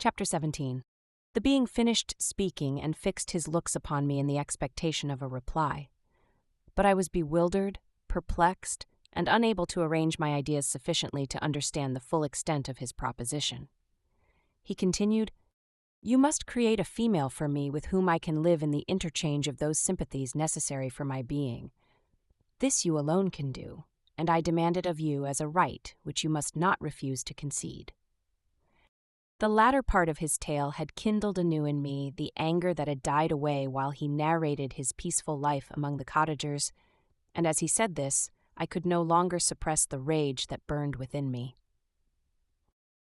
Chapter 17. The being finished speaking and fixed his looks upon me in the expectation of a reply. But I was bewildered, perplexed, and unable to arrange my ideas sufficiently to understand the full extent of his proposition. He continued, "You must create a female for me with whom I can live in the interchange of those sympathies necessary for my being. This you alone can do, and I demand it of you as a right which you must not refuse to concede." The latter part of his tale had kindled anew in me the anger that had died away while he narrated his peaceful life among the cottagers, and as he said this, I could no longer suppress the rage that burned within me.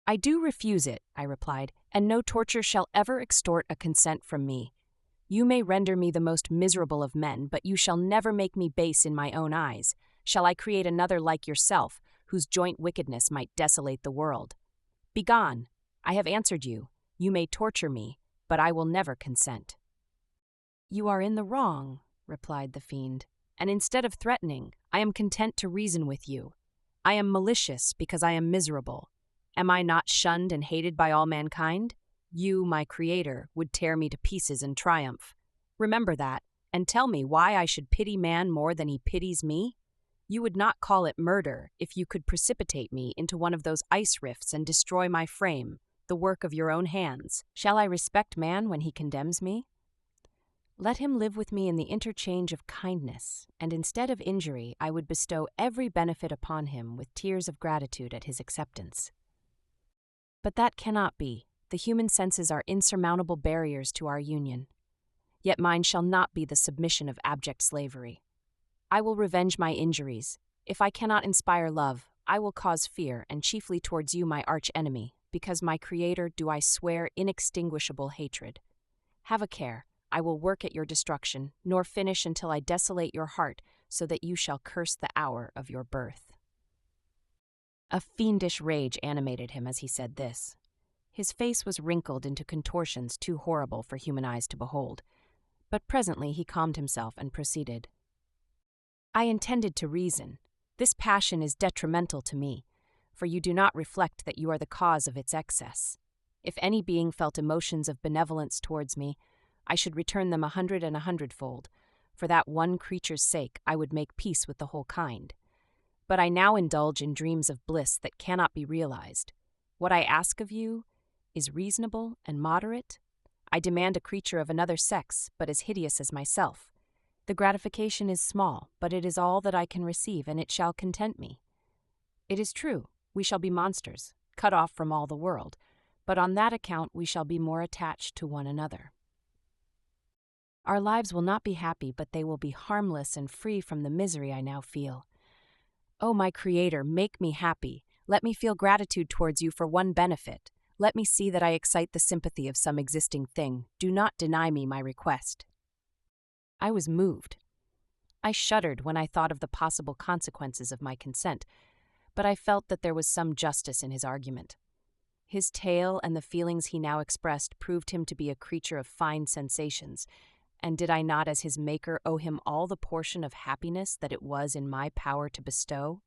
"I do refuse it," I replied, "and no torture shall ever extort a consent from me. You may render me the most miserable of men, but you shall never make me base in my own eyes. Shall I create another like yourself, whose joint wickedness might desolate the world? Begone! I have answered you. You may torture me, but I will never consent." "You are in the wrong," replied the fiend, "and instead of threatening, I am content to reason with you. I am malicious because I am miserable. Am I not shunned and hated by all mankind? You, my creator, would tear me to pieces in triumph. Remember that, and tell me why I should pity man more than he pities me? You would not call it murder if you could precipitate me into one of those ice rifts and destroy my frame, the work of your own hands. Shall I respect man when he condemns me? Let him live with me in the interchange of kindness, and instead of injury I would bestow every benefit upon him with tears of gratitude at his acceptance. But that cannot be. The human senses are insurmountable barriers to our union. Yet mine shall not be the submission of abject slavery. I will revenge my injuries. If I cannot inspire love, I will cause fear, and chiefly towards you, my arch-enemy, because my Creator do I swear inextinguishable hatred. Have a care, I will work at your destruction, nor finish until I desolate your heart, so that you shall curse the hour of your birth." A fiendish rage animated him as he said this. His face was wrinkled into contortions too horrible for human eyes to behold, but presently he calmed himself and proceeded. "I intended to reason. This passion is detrimental to me, for you do not reflect that you are the cause of its excess. If any being felt emotions of benevolence towards me, I should return them 100 and 100-fold. For that one creature's sake, I would make peace with the whole kind. But I now indulge in dreams of bliss that cannot be realized. What I ask of you is reasonable and moderate. I demand a creature of another sex, but as hideous as myself. The gratification is small, but it is all that I can receive, and it shall content me. It is true, we shall be monsters, cut off from all the world, but on that account we shall be more attached to one another. Our lives will not be happy, but they will be harmless and free from the misery I now feel. O my Creator, make me happy. Let me feel gratitude towards you for one benefit. Let me see that I excite the sympathy of some existing thing. Do not deny me my request." I was moved. I shuddered when I thought of the possible consequences of my consent, but I felt that there was some justice in his argument. His tale and the feelings he now expressed proved him to be a creature of fine sensations, and did I not as his maker owe him all the portion of happiness that it was in my power to bestow?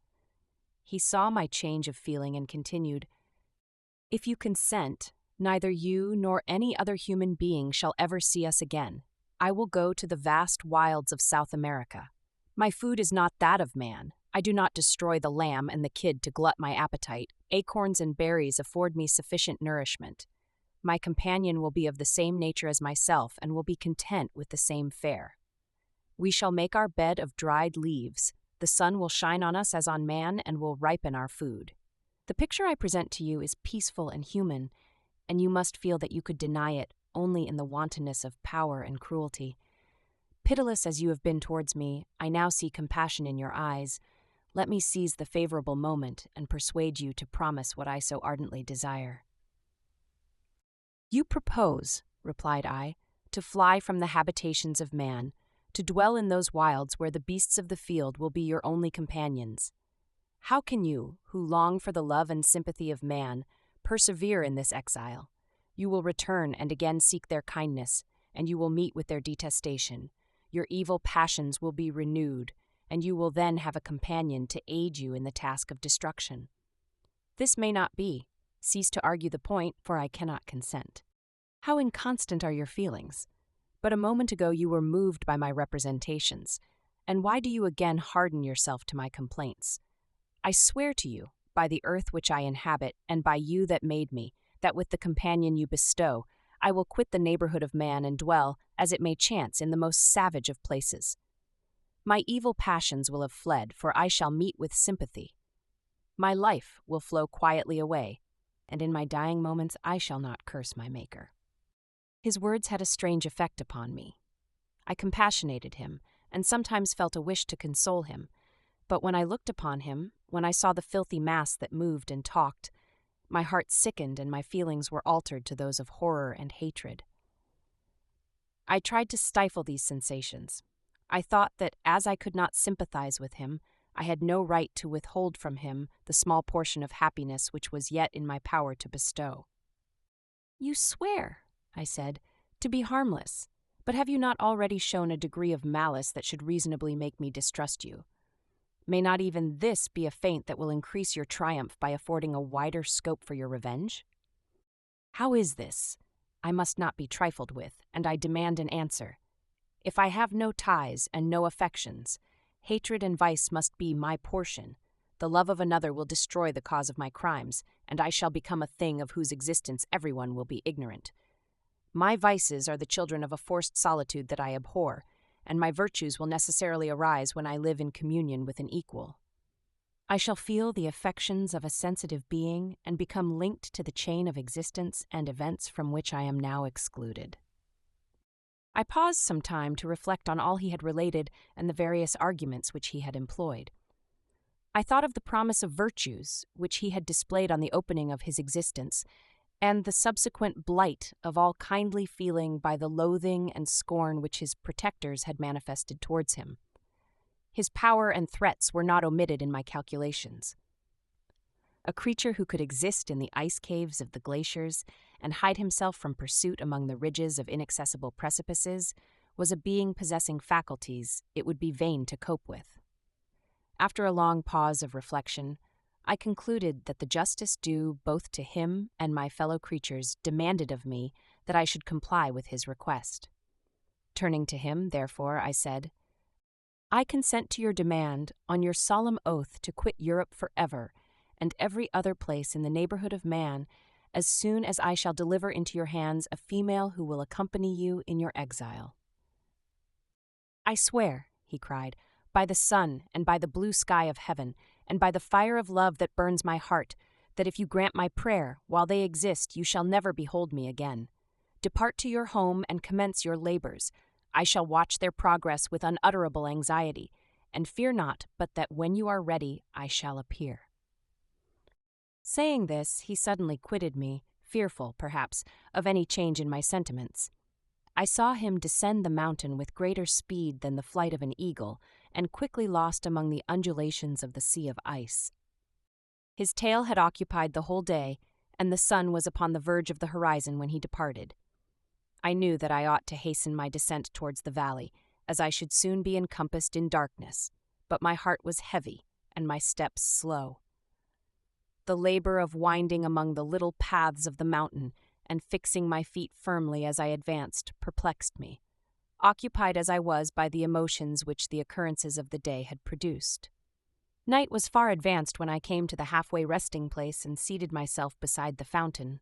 He saw my change of feeling and continued, "If you consent, neither you nor any other human being shall ever see us again. I will go to the vast wilds of South America. My food is not that of man. I do not destroy the lamb and the kid to glut my appetite. Acorns and berries afford me sufficient nourishment. My companion will be of the same nature as myself and will be content with the same fare. We shall make our bed of dried leaves. The sun will shine on us as on man and will ripen our food. The picture I present to you is peaceful and human, and you must feel that you could deny it only in the wantonness of power and cruelty. Pitiless as you have been towards me, I now see compassion in your eyes. Let me seize the favorable moment and persuade you to promise what I so ardently desire." "You propose," replied I, "to fly from the habitations of man, to dwell in those wilds where the beasts of the field will be your only companions. How can you, who long for the love and sympathy of man, persevere in this exile? You will return and again seek their kindness, and you will meet with their detestation. Your evil passions will be renewed, and you will then have a companion to aid you in the task of destruction. This may not be. Cease to argue the point, for I cannot consent. How inconstant are your feelings? But a moment ago you were moved by my representations, and why do you again harden yourself to my complaints? I swear to you, by the earth which I inhabit, and by you that made me, that with the companion you bestow, I will quit the neighborhood of man and dwell, as it may chance, in the most savage of places. My evil passions will have fled, for I shall meet with sympathy. My life will flow quietly away, and in my dying moments I shall not curse my Maker. His words had a strange effect upon me. I compassionated him, and sometimes felt a wish to console him, but when I looked upon him, when I saw the filthy mass that moved and talked, my heart sickened and my feelings were altered to those of horror and hatred. I tried to stifle these sensations. I thought that as I could not sympathize with him, I had no right to withhold from him the small portion of happiness which was yet in my power to bestow. "You swear," I said, "to be harmless, but have you not already shown a degree of malice that should reasonably make me distrust you? May not even this be a feint that will increase your triumph by affording a wider scope for your revenge? How is this? I must not be trifled with, and I demand an answer. If I have no ties and no affections, hatred and vice must be my portion. The love of another will destroy the cause of my crimes, and I shall become a thing of whose existence everyone will be ignorant. My vices are the children of a forced solitude that I abhor, and my virtues will necessarily arise when I live in communion with an equal. I shall feel the affections of a sensitive being and become linked to the chain of existence and events from which I am now excluded." I paused some time to reflect on all he had related and the various arguments which he had employed. I thought of the promise of virtues which he had displayed on the opening of his existence, and the subsequent blight of all kindly feeling by the loathing and scorn which his protectors had manifested towards him. His power and threats were not omitted in my calculations. A creature who could exist in the ice caves of the glaciers and hide himself from pursuit among the ridges of inaccessible precipices was a being possessing faculties it would be vain to cope with. After a long pause of reflection, I concluded that the justice due both to him and my fellow creatures demanded of me that I should comply with his request. Turning to him, therefore, I said, "I consent to your demand on your solemn oath to quit Europe forever and every other place in the neighborhood of man as soon as I shall deliver into your hands a female who will accompany you in your exile." "I swear," he cried, "by the sun and by the blue sky of heaven, and by the fire of love that burns my heart, that if you grant my prayer, while they exist, you shall never behold me again. Depart to your home and commence your labors. I shall watch their progress with unutterable anxiety, and fear not but that when you are ready I shall appear." Saying this, he suddenly quitted me, fearful, perhaps, of any change in my sentiments. I saw him descend the mountain with greater speed than the flight of an eagle, and quickly lost among the undulations of the sea of ice. His tale had occupied the whole day, and the sun was upon the verge of the horizon when he departed. I knew that I ought to hasten my descent towards the valley, as I should soon be encompassed in darkness, but my heart was heavy, and my steps slow. The labor of winding among the little paths of the mountain and fixing my feet firmly as I advanced perplexed me, occupied as I was by the emotions which the occurrences of the day had produced. Night was far advanced when I came to the halfway resting place and seated myself beside the fountain.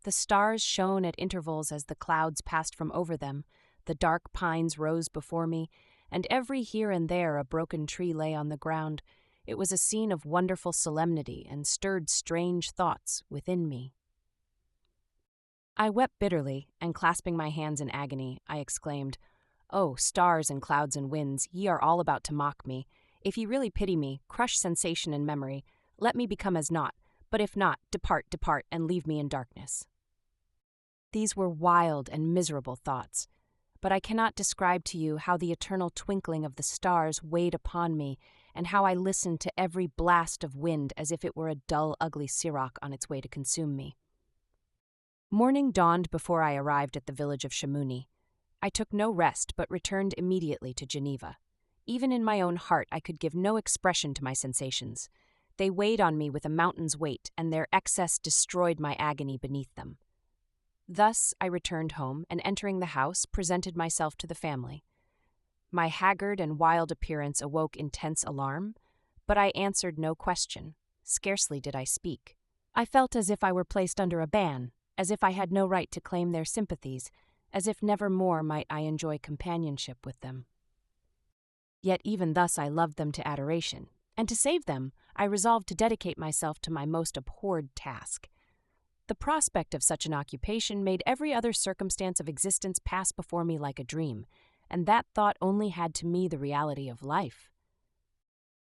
The stars shone at intervals as the clouds passed from over them, the dark pines rose before me, and every here and there a broken tree lay on the ground. It was a scene of wonderful solemnity and stirred strange thoughts within me. I wept bitterly, and clasping my hands in agony, I exclaimed, "O stars and clouds and winds, ye are all about to mock me. If ye really pity me, crush sensation and memory. Let me become as naught, but if not, depart, depart, and leave me in darkness." These were wild and miserable thoughts, but I cannot describe to you how the eternal twinkling of the stars weighed upon me, and how I listened to every blast of wind as if it were a dull, ugly siroc on its way to consume me. Morning dawned before I arrived at the village of Chamouni. I took no rest, but returned immediately to Geneva. Even in my own heart I could give no expression to my sensations. They weighed on me with a mountain's weight, and their excess destroyed my agony beneath them. Thus I returned home, and entering the house, presented myself to the family. My haggard and wild appearance awoke intense alarm, but I answered no question. Scarcely did I speak. I felt as if I were placed under a ban, as if I had no right to claim their sympathies, as if never more might I enjoy companionship with them. Yet even thus I loved them to adoration, and to save them, I resolved to dedicate myself to my most abhorred task. The prospect of such an occupation made every other circumstance of existence pass before me like a dream, and that thought only had to me the reality of life.